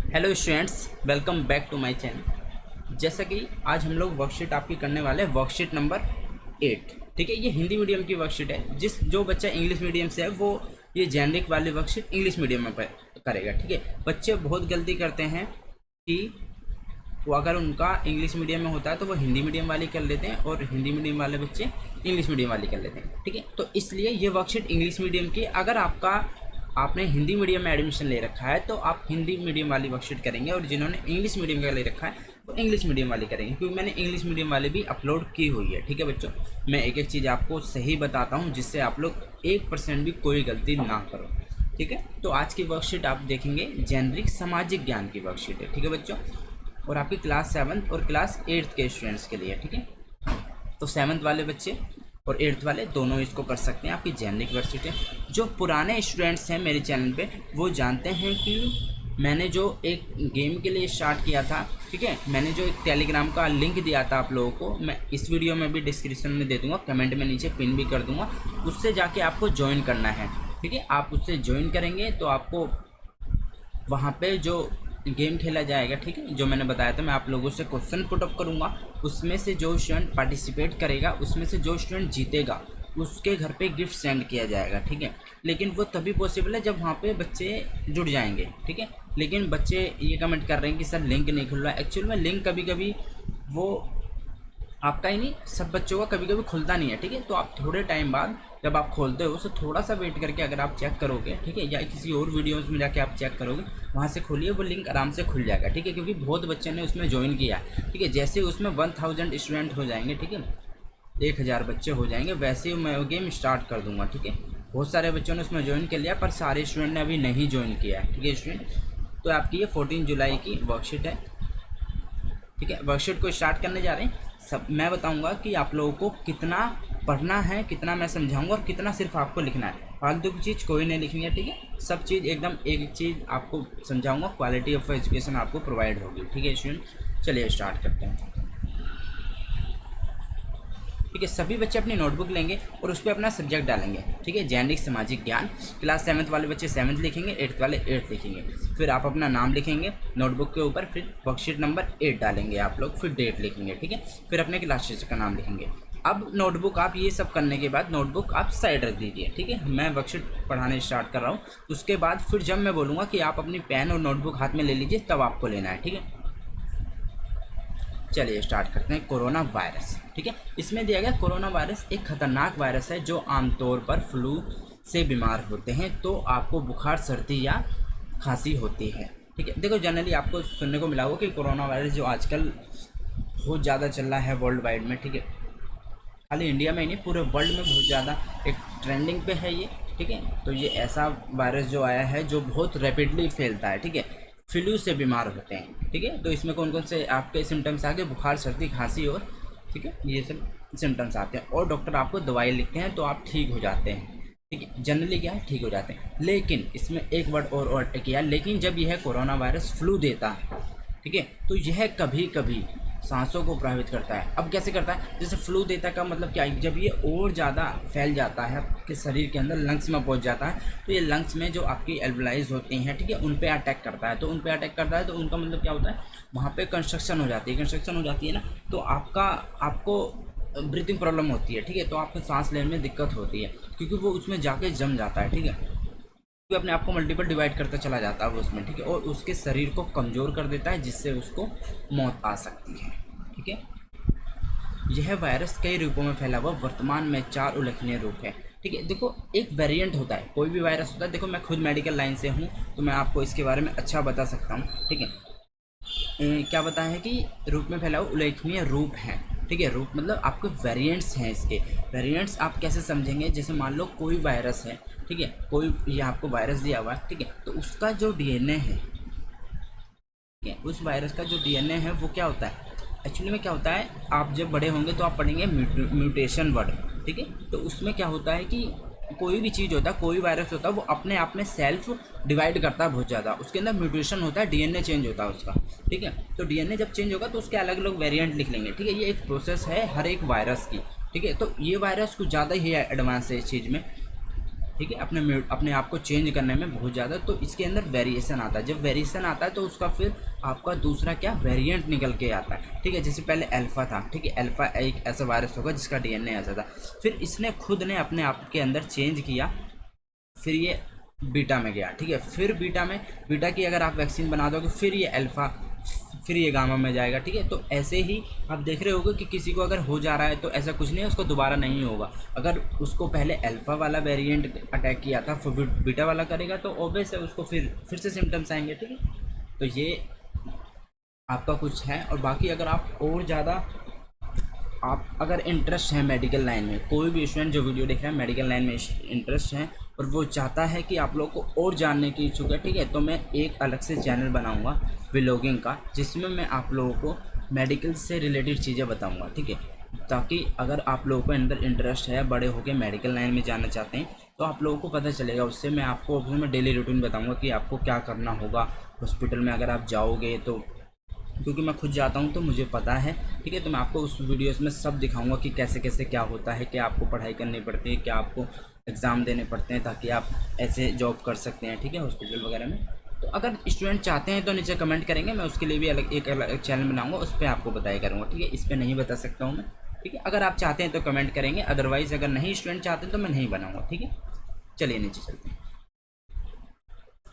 Hello students, welcome back to my channel. जैसा कि आज हम लोग वर्कशीट आपकी करने वाले हैं, वर्कशीट नंबर 8। ठीक है, ये हिंदी मीडियम की वर्कशीट है। जो बच्चा इंग्लिश मीडियम से है वो ये जेनरिक वाली वर्कशीट इंग्लिश मीडियम में करेगा। ठीक है, बच्चे बहुत गलती करते हैं कि वो अगर उनका इंग्लिश मीडियम में होता है तो वो हिंदी मीडियम वाली कर लेते हैं और हिंदी मीडियम वाले बच्चे इंग्लिश मीडियम वाली कर लेते हैं। ठीक है, तो इसलिए ये वर्कशीट इंग्लिश मीडियम की, अगर आपने हिंदी मीडियम में एडमिशन ले रखा है तो आप हिंदी मीडियम वाली वर्कशीट करेंगे, और जिन्होंने इंग्लिश मीडियम का ले रखा है वो इंग्लिश मीडियम वाली करेंगे, क्योंकि मैंने इंग्लिश मीडियम वाली भी अपलोड की हुई है। ठीक है बच्चों, मैं एक एक चीज़ आपको सही बताता हूँ जिससे आप लोग 1% भी कोई गलती ना करो। ठीक है, तो आज की वर्कशीट आप देखेंगे जेनरिक सामाजिक ज्ञान की वर्कशीट है। ठीक है बच्चों, और आपकी क्लास 7 और क्लास 8 के स्टूडेंट्स के लिए। ठीक है, तो 7th वाले बच्चे और 8th वाले दोनों इसको कर सकते हैं। आपकी जेनरिक वर्कशीट है। जो पुराने स्टूडेंट्स हैं मेरे चैनल पे वो जानते हैं कि मैंने जो एक गेम के लिए स्टार्ट किया था, ठीक है, मैंने जो एक टेलीग्राम का लिंक दिया था आप लोगों को, मैं इस वीडियो में भी डिस्क्रिप्शन में दे दूंगा, कमेंट में नीचे पिन भी कर दूंगा। उससे जाके आपको ज्वाइन करना है। ठीक है, आप उससे ज्वाइन करेंगे तो आपको वहाँ पे जो गेम खेला जाएगा, ठीक है, जो मैंने बताया था, मैं आप लोगों से क्वेश्चन पुट अप करूँगा। उसमें से जो स्टूडेंट पार्टिसिपेट करेगा, उसमें से जो स्टूडेंट जीतेगा उसके घर पे गिफ्ट सेंड किया जाएगा। ठीक है, लेकिन वो तभी पॉसिबल है जब वहाँ पे बच्चे जुड़ जाएंगे। ठीक है, लेकिन बच्चे ये कमेंट कर रहे हैं कि सर लिंक नहीं खुल रहा है। एक्चुअल में लिंक कभी कभी वो आपका ही नहीं, सब बच्चों का कभी कभी खुलता नहीं है। ठीक है, तो आप थोड़े टाइम बाद जब आप खोलते हो तो थोड़ा सा वेट करके अगर आप चेक करोगे, ठीक है, या किसी और वीडियोस में जाके आप चेक करोगे, वहाँ से खोलिए, वो लिंक आराम से खुल जाएगा। ठीक है, क्योंकि बहुत बच्चे ने उसमें ज्वाइन किया है। ठीक है, जैसे उसमें 1000 स्टूडेंट हो जाएंगे, ठीक है, 1000 बच्चे हो जाएंगे, वैसे ही मैं वो गेम स्टार्ट कर दूंगा। ठीक है, बहुत सारे बच्चों ने उसमें ज्वाइन कर लिया पर सारे स्टूडेंट ने अभी नहीं ज्वाइन किया है। ठीक है स्टूडेंट, तो आपकी ये 14 जुलाई की वर्कशीट है। ठीक है, वर्कशीट को स्टार्ट करने जा रहे हैं। सब मैं बताऊंगा कि आप लोगों को कितना पढ़ना है, कितना मैं समझाऊंगा और कितना सिर्फ आपको लिखना है। फालतू की चीज़ कोई नहीं लिखनी है। ठीक है, सब चीज़ एकदम एक चीज़ आपको समझाऊंगा, क्वालिटी ऑफ एजुकेशन आपको प्रोवाइड होगी। ठीक है स्टूडेंट, चलिए स्टार्ट करते हैं। ठीक है, सभी बच्चे अपनी नोटबुक लेंगे और उस पर अपना सब्जेक्ट डालेंगे। ठीक है, जेनरिक सामाजिक ज्ञान, क्लास 7th वाले बच्चे 7th लिखेंगे, 8th वाले 8th लिखेंगे। फिर आप अपना नाम लिखेंगे नोटबुक के ऊपर, फिर वर्कशीट नंबर 8 डालेंगे आप लोग, फिर डेट लिखेंगे। ठीक है, फिर अपने क्लास टीचर का नाम लिखेंगे। अब नोटबुक आप ये सब करने के बाद नोटबुक आप साइड रख दीजिए। ठीक है, मैं वर्कशीट पढ़ाने स्टार्ट कर रहा हूँ, उसके बाद फिर जब मैं बोलूँगा कि आप अपनी पेन और नोटबुक हाथ में ले लीजिए तब आपको लेना है। ठीक है, चलिए स्टार्ट करते हैं। कोरोना वायरस, ठीक है, इसमें दिया गया कोरोना वायरस एक खतरनाक वायरस है जो आमतौर पर फ्लू से बीमार होते हैं तो आपको बुखार, सर्दी या खांसी होती है। ठीक है, देखो जनरली आपको सुनने को मिला होगा कि कोरोना वायरस जो आजकल बहुत ज़्यादा चल रहा है वर्ल्ड वाइड में। ठीक है, खाली इंडिया में ही नहीं, पूरे वर्ल्ड में बहुत ज़्यादा एक ट्रेंडिंग पे है ये। ठीक है, तो ये ऐसा वायरस जो आया है जो बहुत रैपिडली फैलता है। ठीक है, फ्लू से बीमार होते हैं। ठीक है, तो इसमें कौन कौन से आपके सिम्टम्स आ गए? बुखार, सर्दी, खांसी और, ठीक है, ये सब सिम्टम्स आते हैं और डॉक्टर आपको दवाई लिखते हैं तो आप ठीक हो जाते हैं। ठीक है, जनरली क्या है, ठीक हो जाते हैं। लेकिन इसमें एक वर्ड और ऐड किया, लेकिन जब यह कोरोना वायरस फ्लू देता है, ठीक है, तो यह कभी कभी सांसों को प्रभावित करता है। अब कैसे करता है? जैसे फ्लू देता का मतलब क्या है, जब ये और ज़्यादा फैल जाता है आपके शरीर के अंदर, लंग्स में पहुंच जाता है, तो ये लंग्स में जो आपकी एल्वलाइज होती हैं, ठीक है, उन पे अटैक करता है। तो उन पे अटैक करता है तो उनका मतलब क्या होता है, वहाँ पे कंस्ट्रक्शन हो जाती है। कंस्ट्रक्शन हो जाती है ना, तो आपको ब्रीथिंग प्रॉब्लम होती है। ठीक है, तो आपको सांस लेने में दिक्कत होती है क्योंकि वो उसमें जाके जम जाता है। ठीक है, अपने आप को मल्टीपल डिवाइड करता चला जाता है वो उसमें। ठीक है, और उसके शरीर को कमज़ोर कर देता है जिससे उसको मौत आ सकती है। ठीक है, यह वायरस कई रूपों में फैला हुआ, वर्तमान में 4 उल्लेखनीय रूप है। ठीक है, देखो एक वेरिएंट होता है, कोई भी वायरस होता है। देखो मैं खुद मेडिकल लाइन से हूँ तो मैं आपको इसके बारे में अच्छा बता सकता हूँ। ठीक है, क्या बताया है कि रूप में फैला हुआ उल्लेखनीय रूप है। ठीक है, रूप मतलब आपके वेरिएंट्स हैं। इसके वेरिएंट्स आप कैसे समझेंगे? जैसे मान लो कोई वायरस है, ठीक है, कोई ये आपको वायरस दिया हुआ है, ठीक है, तो उसका जो डीएनए है, ठीक है, उस वायरस का जो डीएनए है वो क्या होता है, एक्चुअली में क्या होता है, आप जब बड़े होंगे तो आप पढ़ेंगे म्यूटेशन वर्ड। ठीक है, तो उसमें क्या होता है कि कोई भी चीज़ होता है, कोई वायरस होता है, वो अपने आप में सेल्फ डिवाइड करता है बहुत ज़्यादा, उसके अंदर म्यूटेशन होता है, डीएनए चेंज होता है उसका। ठीक है, तो डीएनए जब चेंज होगा तो उसके अलग अलग वेरिएंट लिख लेंगे। ठीक है, ये एक प्रोसेस है हर एक वायरस की। ठीक है, तो ये वायरस कुछ ज़्यादा ही एडवांस है इस चीज़ में। ठीक है, अपने आप को चेंज करने में बहुत ज़्यादा। तो इसके अंदर वेरिएशन आता है, जब वेरिएशन आता है तो उसका फिर आपका दूसरा क्या वेरिएंट निकल के आता है। ठीक है, जैसे पहले अल्फा था, ठीक है, अल्फा एक ऐसा वायरस होगा जिसका डीएनए ऐसा था, फिर इसने खुद ने अपने आप के अंदर चेंज किया, फिर ये बीटा में गया। ठीक है, फिर बीटा की अगर आप वैक्सीन बना दोगे फिर ये अल्फा, फिर ये गामा में जाएगा। ठीक है, तो ऐसे ही आप देख रहे होगे कि किसी को अगर हो जा रहा है तो ऐसा कुछ नहीं है, उसको दोबारा नहीं होगा। अगर उसको पहले अल्फा वाला वेरिएंट अटैक किया था, फिर बीटा वाला करेगा तो ऑब्वियस है उसको फिर से सिम्टम्स आएंगे। ठीक है, तो ये आपका कुछ है। और बाकी अगर आप और ज़्यादा आप अगर इंटरेस्ट है मेडिकल लाइन में, कोई भी स्टूडेंट जो वीडियो देख रहा है मेडिकल लाइन में इंटरेस्ट है और वो चाहता है कि आप लोग को और जानने की इच्छुक है, ठीक है, तो मैं एक अलग से चैनल बनाऊंगा व्लॉगिंग का, जिसमें मैं आप लोगों को मेडिकल से रिलेटेड चीज़ें बताऊंगा। ठीक है, ताकि अगर आप लोगों को अंदर इंटरेस्ट है, बड़े होकर मेडिकल लाइन में जाना चाहते हैं, तो आप लोगों को पता चलेगा। उससे मैं आपको मैं डेली रूटीन बताऊँगा कि आपको क्या करना होगा हॉस्पिटल में अगर आप जाओगे तो, क्योंकि मैं खुद जाता हूँ तो मुझे पता है। ठीक है, तो मैं आपको उस वीडियोस में सब दिखाऊंगा कि कैसे कैसे क्या होता है, क्या आपको पढ़ाई करनी पड़ती है, क्या आपको एग्ज़ाम देने पड़ते हैं ताकि आप ऐसे जॉब कर सकते हैं। ठीक है, हॉस्पिटल वगैरह में। तो अगर स्टूडेंट चाहते हैं तो नीचे कमेंट करेंगे, मैं उसके लिए भी अलग चैनल बनाऊँगा, उस पर आपको बताया करूँगा। ठीक है, इस पर नहीं बता सकता हूँ मैं। ठीक है, अगर आप चाहते हैं तो कमेंट करेंगे, अदरवाइज़ अगर नहीं स्टूडेंट चाहते हैं तो मैं नहीं बनाऊँगा। ठीक है, चलिए नीचे चलते हैं।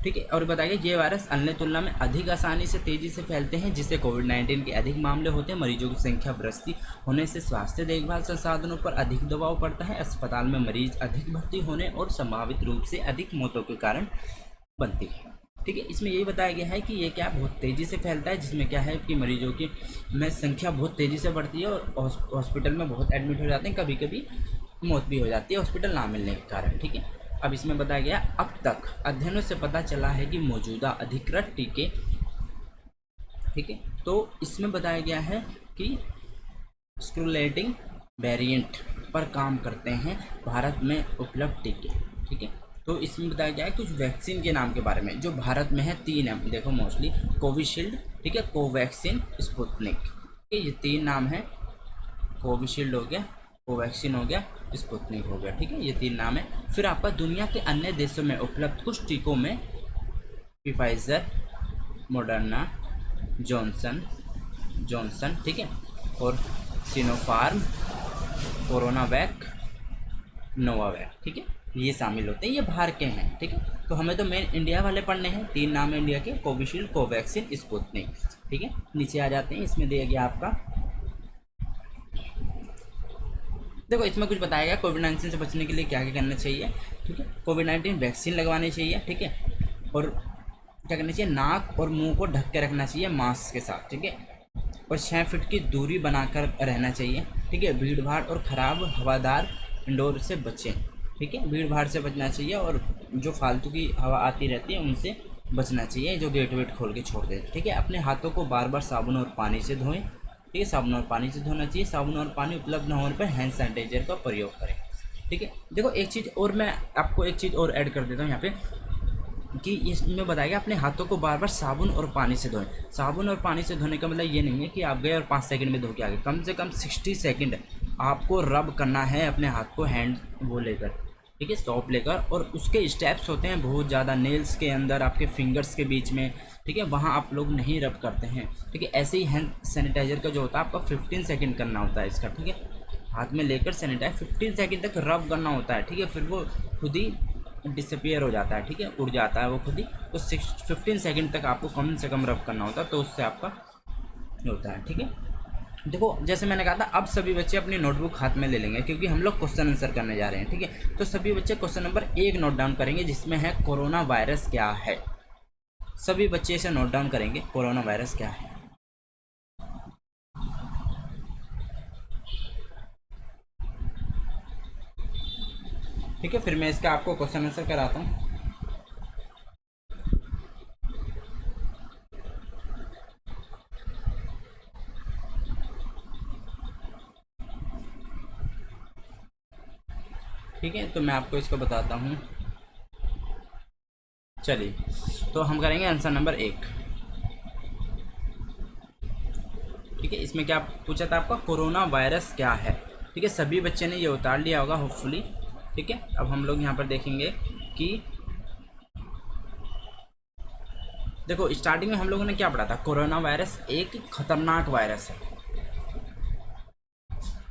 ठीक है, और बताइए ये वायरस अन्य तुलना में अधिक आसानी से तेज़ी से फैलते हैं, जिससे कोविड-19 के अधिक मामले होते हैं। मरीजों की संख्या बढ़ती होने से स्वास्थ्य देखभाल संसाधनों पर अधिक दबाव पड़ता है। अस्पताल में मरीज अधिक भर्ती होने और संभावित रूप से अधिक मौतों के कारण बनती है। ठीक है, इसमें यही बताया गया है कि ये क्या बहुत तेज़ी से फैलता है, जिसमें क्या है कि मरीजों की में संख्या बहुत तेज़ी से बढ़ती है और हॉस्पिटल में बहुत एडमिट हो जाते हैं, कभी कभी मौत भी हो जाती है हॉस्पिटल ना मिलने के कारण। ठीक है, अब इसमें बताया गया अब तक अध्ययनों से पता चला है कि मौजूदा अधिकृत टीके, ठीक है, तो इसमें बताया गया है कि स्क्रूलेटिंग वेरिएंट पर काम करते हैं भारत में उपलब्ध टीके। ठीक है, तो इसमें बताया गया है कुछ वैक्सीन के नाम के बारे में जो भारत में है। 3 है, देखो मोस्टली कोविशील्ड, ठीक है, कोवैक्सीन, स्पुतनिक। ठीक है, ये 3 नाम है, कोविशील्ड हो गया, कोवैक्सीन हो गया, स्पुतनिक हो गया। ठीक है, ये 3 नाम है। फिर आपका दुनिया के अन्य देशों में उपलब्ध कुछ टीकों में फाइजर, मॉडर्ना, जॉनसन, ठीक है, और सिनोफार्म, कोरोनावैक, नोवावैक। ठीक है, ये शामिल होते हैं, ये बाहर के हैं। ठीक है, तो हमें तो मेन इंडिया वाले पढ़ने हैं। 3 नाम है इंडिया के, कोविशील्ड, कोवैक्सीन, स्पुतनिक। ठीक है, नीचे आ जाते हैं। इसमें दिया गया आपका, देखो इसमें कुछ बताया गया कोविड-19 से बचने के लिए क्या क्या करना चाहिए। ठीक है, कोविड-19 वैक्सीन लगवानी चाहिए। ठीक है, और क्या करना चाहिए, नाक और मुंह को ढक के रखना चाहिए मास्क के साथ। ठीक है, और 6 फीट की दूरी बनाकर रहना चाहिए। ठीक है, भीड़ भाड़ और ख़राब हवादार इंडोर से बचें। ठीक है, भीड़ भाड़ से बचना चाहिए और जो फालतू की हवा आती रहती है उनसे बचना चाहिए, जो गेट वेट खोल के छोड़ देते। ठीक है, अपने हाथों को बार बार साबुन और पानी से धोएं। ठीक है, साबुन और पानी से धोना चाहिए। साबुन और पानी उपलब्ध न होने पर हैंड सैनिटाइजर का प्रयोग करें। ठीक है, देखो एक चीज़ और, मैं आपको एक चीज़ और ऐड कर देता हूँ यहाँ पे कि इसमें बताया गया अपने हाथों को बार बार साबुन और पानी से धोएं। साबुन और पानी से धोने का मतलब ये नहीं है कि आप गए और 5 सेकंड में धो के आ गए, कम से कम 60 सेकंड आपको रब करना है अपने हाथ को, हैंड वो लेकर, ठीक है, सॉप लेकर। और उसके स्टेप्स होते हैं बहुत ज़्यादा, नेल्स के अंदर, आपके फिंगर्स के बीच में। ठीक है, वहाँ आप लोग नहीं रब करते हैं। ठीक है, ऐसे ही हैंड सैनिटाइजर का जो होता है आपका 15 सेकंड करना होता है इसका। ठीक है, हाथ में लेकर सैनिटाइज 15 सेकंड तक रब करना होता है। ठीक है, फिर वो खुद ही डिसअपियर हो जाता है। ठीक है, उड़ जाता है वो खुद ही। तो 15 सेकंड तक आपको कम से कम रब करना होता है, तो उससे आपका होता है। ठीक है, देखो जैसे मैंने कहा था, अब सभी बच्चे अपनी नोटबुक हाथ में ले लेंगे क्योंकि हम लोग क्वेश्चन आंसर करने जा रहे हैं। ठीक है, तो सभी बच्चे क्वेश्चन नंबर 1 नोट डाउन करेंगे, जिसमें है कोरोना वायरस क्या है। सभी बच्चे इसे नोट डाउन करेंगे, कोरोना वायरस क्या है। ठीक है, फिर मैं इसका आपको क्वेश्चन आंसर कराता हूँ। ठीक है, तो मैं आपको इसको बताता हूँ। चलिए, तो हम करेंगे आंसर नंबर 1। ठीक है, इसमें क्या पूछा था आपका, कोरोना वायरस क्या है। ठीक है, सभी बच्चे ने ये उतार लिया होगा होपफुली। ठीक है, अब हम लोग यहाँ पर देखेंगे कि देखो स्टार्टिंग में हम लोगों ने क्या पढ़ा था, कोरोना वायरस एक खतरनाक वायरस है।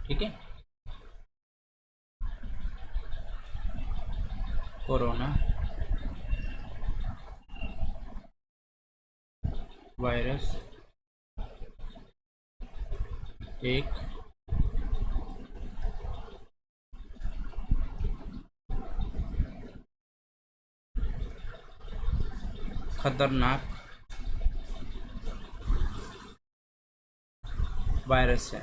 ठीक है, कोरोना वायरस एक खतरनाक वायरस है।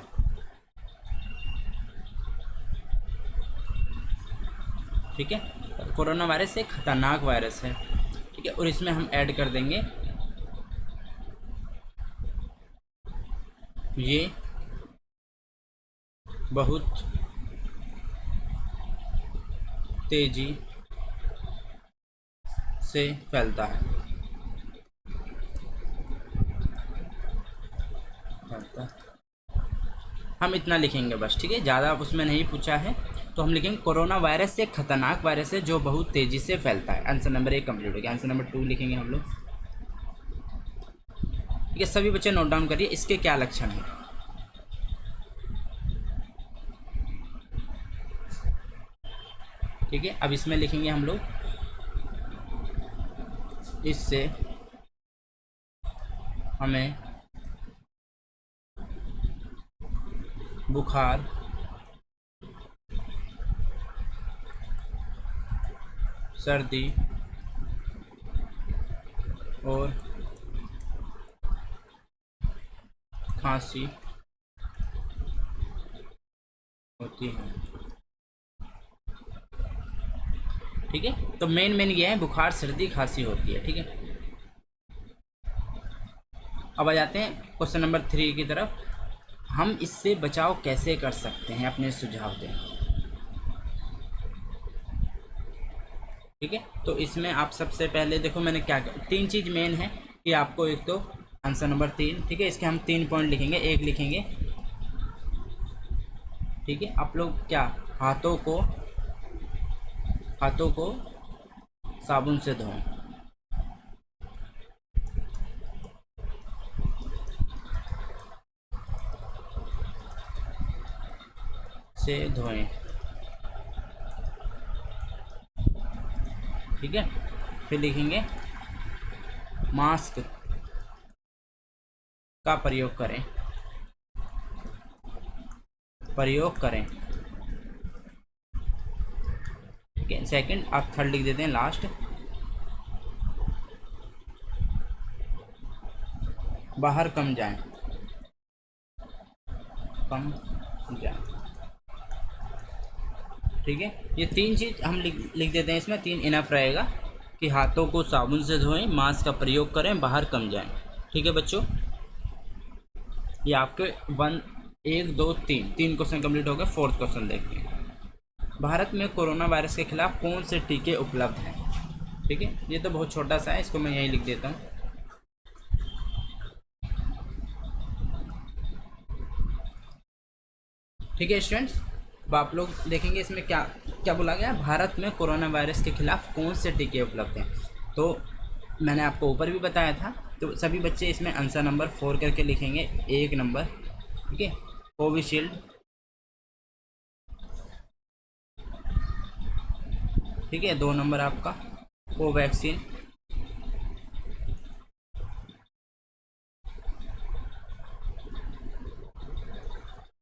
ठीक है, कोरोना वायरस एक खतरनाक वायरस है। ठीक है, और इसमें हम ऐड कर देंगे ये बहुत तेजी से फैलता है। हम इतना लिखेंगे बस, ठीक है, ज़्यादा उसमें नहीं पूछा है, तो हम लिखेंगे कोरोना वायरस एक खतरनाक वायरस है जो बहुत तेज़ी से फैलता है। आंसर नंबर 1 कंप्लीट हो गया। आंसर नंबर 2 लिखेंगे हम लोग। ठीक है, सभी बच्चे नोट डाउन करिए इसके क्या लक्षण हैं। ठीक है, अब इसमें लिखेंगे हम लोग, इससे हमें बुखार, सर्दी और खांसी होती है। ठीक है, तो मेन ये है, बुखार सर्दी खांसी होती है। ठीक है, अब आ जाते हैं क्वेश्चन नंबर 3 की तरफ। हम इससे बचाव कैसे कर सकते हैं, अपने सुझाव दें। ठीक है, तो इसमें आप सबसे पहले देखो मैंने क्या 3 चीज़ मेन है कि आपको, एक तो आंसर नंबर 3, ठीक है, इसके हम 3 पॉइंट लिखेंगे। एक लिखेंगे, ठीक है, आप लोग क्या, हाथों को साबुन से धोएं। से धोएं। ठीक है, फिर लिखेंगे मास्क का प्रयोग करें। ठीक है, सेकंड आप थर्ड लिख देते हैं लास्ट, बाहर कम जाएं। ठीक है, ये 3 चीज़ हम लिख देते हैं इसमें, 3 इनफ रहेगा कि हाथों को साबुन से धोएं, मास्क का प्रयोग करें, बाहर कम जाएं। ठीक है बच्चों, ये आपके 3 क्वेश्चन कंप्लीट हो गए। 4th क्वेश्चन देखते हैं। भारत में कोरोना वायरस के खिलाफ कौन से टीके उपलब्ध हैं। ठीक है, ये तो बहुत छोटा सा है, इसको मैं यहीं लिख देता हूँ। ठीक है स्टूडेंट्स, अब आप लोग देखेंगे इसमें क्या क्या बोला गया, भारत में कोरोना वायरस के खिलाफ कौन से टीके उपलब्ध हैं। तो मैंने आपको ऊपर भी बताया था, तो सभी बच्चे इसमें आंसर नंबर 4 करके लिखेंगे। 1 नंबर, ठीक है, कोविशील्ड। ठीक है, 2 नंबर आपका कोवैक्सीन।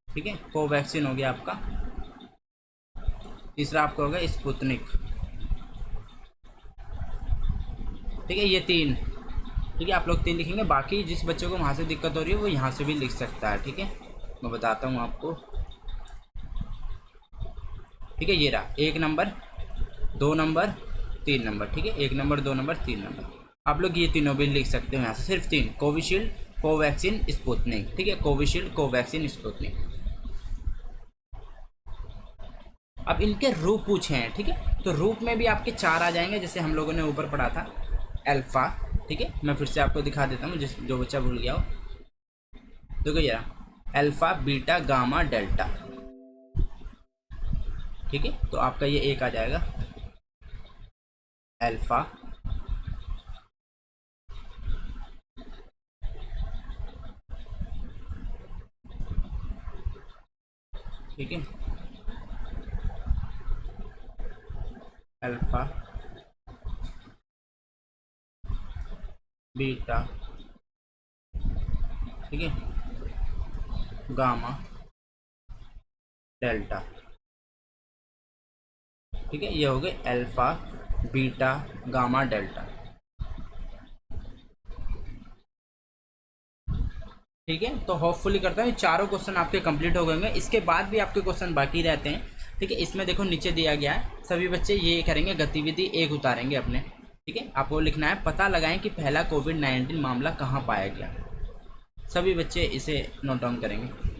ठीक है, कोवैक्सीन हो गया आपका। तीसरा आपका होगा स्पुतनिक। ठीक है, ये 3। ठीक है, आप लोग 3 लिखेंगे, बाकी जिस बच्चे को वहाँ से दिक्कत हो रही है वो यहाँ से भी लिख सकता है। ठीक है, मैं बताता हूँ आपको। ठीक है, ये रहा 1 नंबर, 2 नंबर, 3 नंबर। ठीक है, 1 नंबर, 2 नंबर, 3 नंबर। आप लोग ये तीनों भी लिख सकते हो यहाँ से, सिर्फ 3, कोविशील्ड, कोवैक्सीन, स्पुतनिक। ठीक है, कोविशील्ड, कोवैक्सीन, स्पुतनिक। अब इनके रूप पूछे हैं। ठीक है, तो रूप में भी आपके 4 आ जाएंगे, जैसे हम लोगों ने ऊपर पढ़ा था अल्फा। ठीक है, मैं फिर से आपको दिखा देता हूँ, जो बच्चा भूल गया हो। देखो जरा, अल्फा, बीटा, गामा, डेल्टा। ठीक है, तो आपका ये एक आ जाएगा अल्फा, ठीक है, अल्फा, बीटा, ठीक है, गामा, डेल्टा, ठीक है, ये हो गए अल्फा, बीटा, गामा, डेल्टा। ठीक है, तो होपफुली करता हूँ चारों क्वेश्चन आपके कंप्लीट हो गए होंगे। इसके बाद भी आपके क्वेश्चन बाकी रहते हैं। ठीक है, इसमें देखो नीचे दिया गया है, सभी बच्चे ये करेंगे, गतिविधि एक उतारेंगे अपने। ठीक है, आपको लिखना है पता लगाएं कि पहला कोविड-19 मामला कहाँ पाया गया। सभी बच्चे इसे नोट डाउन करेंगे।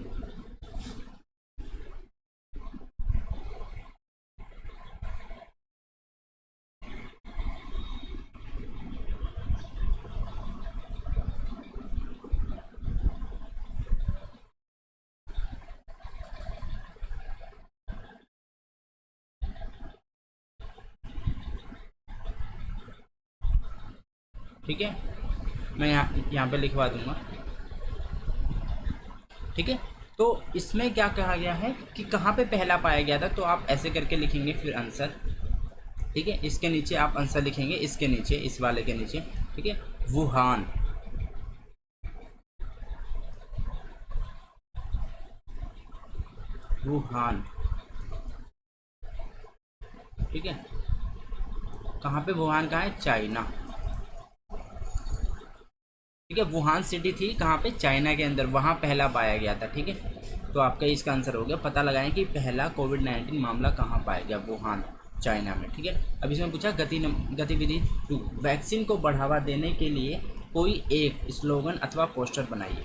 ठीक है, मैं यहाँ पे लिखवा दूंगा। ठीक है, तो इसमें क्या कहा गया है कि कहाँ पे पहला पाया गया था, तो आप ऐसे करके लिखेंगे फिर आंसर। ठीक है, इसके नीचे आप आंसर लिखेंगे, इसके नीचे, इस वाले के नीचे। ठीक है, वुहान, वुहान। ठीक है, कहाँ पे वुहान, कहाँ है, चाइना। ठीक है, वुहान सिटी थी कहाँ पे, चाइना के अंदर, वहाँ पहला पाया गया था। ठीक है, तो आपका इसका आंसर हो गया पता लगाएं कि पहला कोविड-19 मामला कहाँ पाया गया, वुहान, चाइना में। ठीक है, अब इसमें पूछा गतिविधि 2, वैक्सीन को बढ़ावा देने के लिए कोई एक स्लोगन अथवा पोस्टर बनाइए।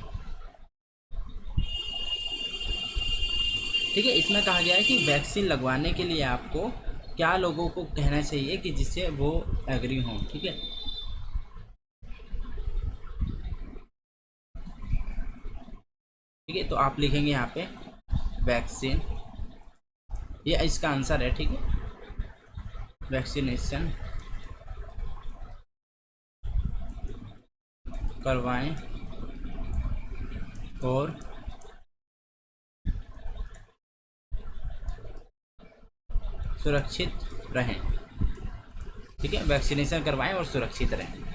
ठीक है, इसमें कहा गया है कि वैक्सीन लगवाने के लिए आपको क्या लोगों को कहना चाहिए कि जिससे वो एग्री हों। ठीक है, ठीक है, तो आप लिखेंगे यहाँ पे वैक्सीन, ये इसका आंसर है। ठीक है, वैक्सीनेशन करवाएं और सुरक्षित रहें। ठीक है, वैक्सीनेशन करवाएं और सुरक्षित रहें,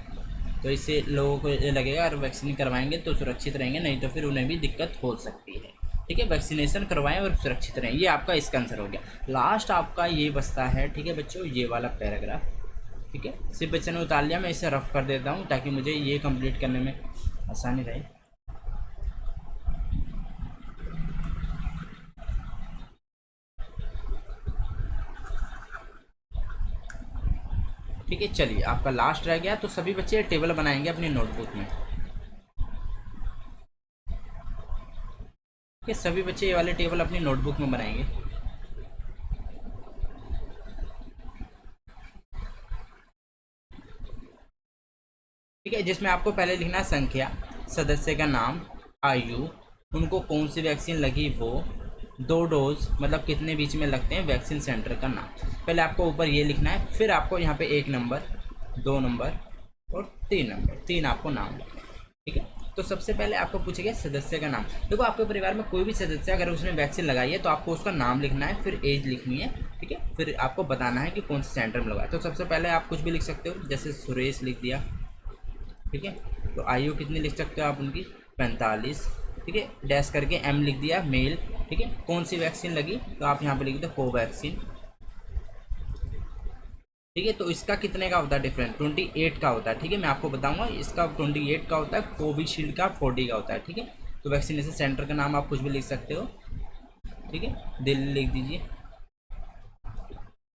तो इससे लोगों को ये लगेगा अगर वैक्सीन करवाएंगे तो सुरक्षित रहेंगे, नहीं तो फिर उन्हें भी दिक्कत हो सकती है। ठीक है, वैक्सीनेशन करवाएं और सुरक्षित रहें, ये आपका इसका आंसर हो गया। लास्ट आपका ये बचता है, ठीक है बच्चों, ये वाला पैराग्राफ। ठीक है, सिर्फ बच्चे ने उतार लिया, मैं इसे रफ कर देता हूँ ताकि मुझे ये कंप्लीट करने में आसानी रहे। ठीक है, चलिए आपका लास्ट रह गया, तो सभी बच्चे टेबल बनाएंगे अपनी नोटबुक में। ठीक है, सभी बच्चे ये वाले टेबल अपनी नोटबुक में बनाएंगे। ठीक है, जिसमें आपको पहले लिखना है संख्या, सदस्य का नाम, आयु, उनको कौन सी वैक्सीन लगी वो, 2 डोज मतलब कितने बीच में लगते हैं, वैक्सीन सेंटर का नाम। पहले आपको ऊपर ये लिखना है, फिर आपको यहाँ पे 1 नंबर, 2 नंबर और 3 नंबर, 3 आपको नाम लिखना है। ठीक है, तो सबसे पहले आपको पूछेगा सदस्य का नाम। देखो आपके परिवार में कोई भी सदस्य अगर उसने वैक्सीन लगाई है तो आपको उसका नाम लिखना है, फिर एज लिखनी है। ठीक है, फिर आपको बताना है कि कौन से सेंटर में लगाया। तो सबसे पहले आप कुछ भी लिख सकते हो, जैसे सुरेश लिख दिया। ठीक है, तो आयु कितनी लिख सकते हो आप उनकी, 45। ठीक है, डैश करके एम लिख दिया, मेल। ठीक है, कौन सी वैक्सीन लगी, तो आप यहाँ पे लिख दो कोवैक्सीन। ठीक है, तो इसका कितने का होता है डिफरेंट, 28 का होता है। ठीक है, मैं आपको बताऊंगा, इसका 28 का होता है, कोविशील्ड का 40 का होता है। ठीक है, तो वैक्सीनेशन सेंटर का नाम आप कुछ भी लिख सकते हो। ठीक है, दिल्ली लिख दीजिए।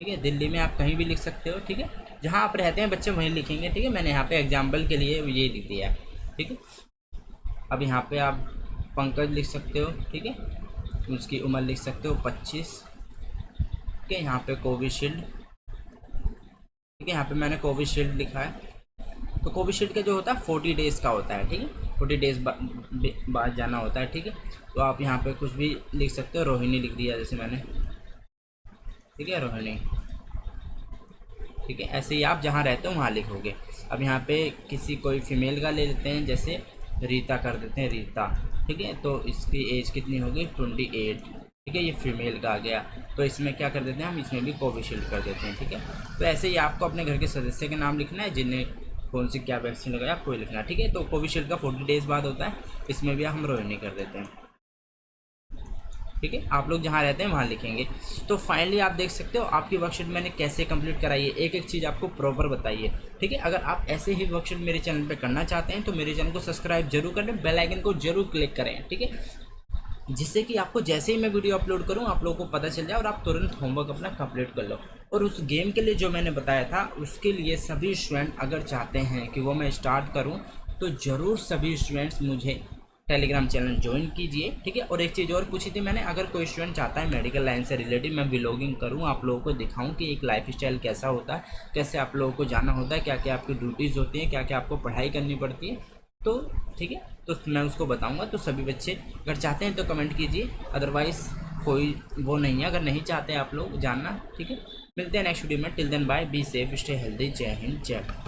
ठीक है, दिल्ली में आप कहीं भी लिख सकते हो। ठीक है, जहाँ आप रहते हैं बच्चे वहीं लिखेंगे। ठीक है, मैंने यहाँ पे एग्जाम्पल के लिए ये लिख दिया है। ठीक है, अब यहाँ पे आप पंकज लिख सकते हो। ठीक है, उसकी उम्र लिख सकते हो 25। ठीक है, यहाँ पे कोविशील्ड। ठीक है, यहाँ पे मैंने कोविशील्ड लिखा है। तो कोविशील्ड का जो होता है 40 डेज़ का होता है। ठीक है, 40 डेज़ बाद जाना होता है। ठीक है, तो आप यहाँ पे कुछ भी लिख सकते हो, रोहिणी लिख दिया जैसे मैंने। ठीक है, रोहिणी। ठीक है, ऐसे ही आप जहाँ रहते हो वहाँ लिखोगे। अब यहाँ पे किसी कोई फीमेल का ले लेते हैं, जैसे रीता कर देते हैं, रीता। ठीक है, तो इसकी एज कितनी होगी, 28। ठीक है, ये फीमेल का आ गया। तो इसमें क्या कर देते हैं हम, इसमें भी कोविशील्ड कर देते हैं। ठीक है, तो ऐसे ही आपको अपने घर के सदस्य के नाम लिखना है, जिन्हें कौन सी क्या वैक्सीन लगाया आपको ही लिखना है। ठीक है, तो कोविशील्ड का 40 डेज बाद होता है, इसमें भी हम रोहिणी कर देते हैं। ठीक है, आप लोग जहाँ रहते हैं वहाँ लिखेंगे। तो फाइनली आप देख सकते हो आपकी वर्कशीट मैंने कैसे कंप्लीट कराई है, एक एक चीज़ आपको प्रॉपर बताई है। ठीक है, अगर आप ऐसे ही वर्कशीट मेरे चैनल पे करना चाहते हैं तो मेरे चैनल को सब्सक्राइब जरूर करें, बेल आइकन को जरूर क्लिक करें। ठीक है, जिससे कि आपको जैसे ही मैं वीडियो अपलोड करूं आप लोगों को पता चल जाए और आप तुरंत होमवर्क अपना कंप्लीट कर लो। और उस गेम के लिए जो मैंने बताया था उसके लिए सभी स्टूडेंट अगर चाहते हैं कि वो मैं स्टार्ट करूं तो ज़रूर सभी स्टूडेंट्स मुझे टेलीग्राम चैनल ज्वाइन कीजिए। ठीक है, और एक चीज़ और पूछी थी मैंने, अगर कोई स्टूडेंट चाहता है मेडिकल लाइन से रिलेटेड मैं व्लॉगिंग करूं, आप लोगों को दिखाऊं कि एक लाइफ स्टाइल कैसा होता है, कैसे आप लोगों को जाना होता है, क्या क्या आपकी ड्यूटीज़ होती हैं, क्या क्या आपको पढ़ाई करनी पड़ती है, तो ठीक है, तो मैं उसको बताऊंगा। तो सभी बच्चे अगर चाहते हैं तो कमेंट कीजिए, अदरवाइज़ कोई वो नहीं है, अगर नहीं चाहते आप लोग जानना। ठीक है, मिलते हैं नेक्स्ट वीडियो में। Till then bye, be safe, stay healthy, Jai Hind, जय भारत।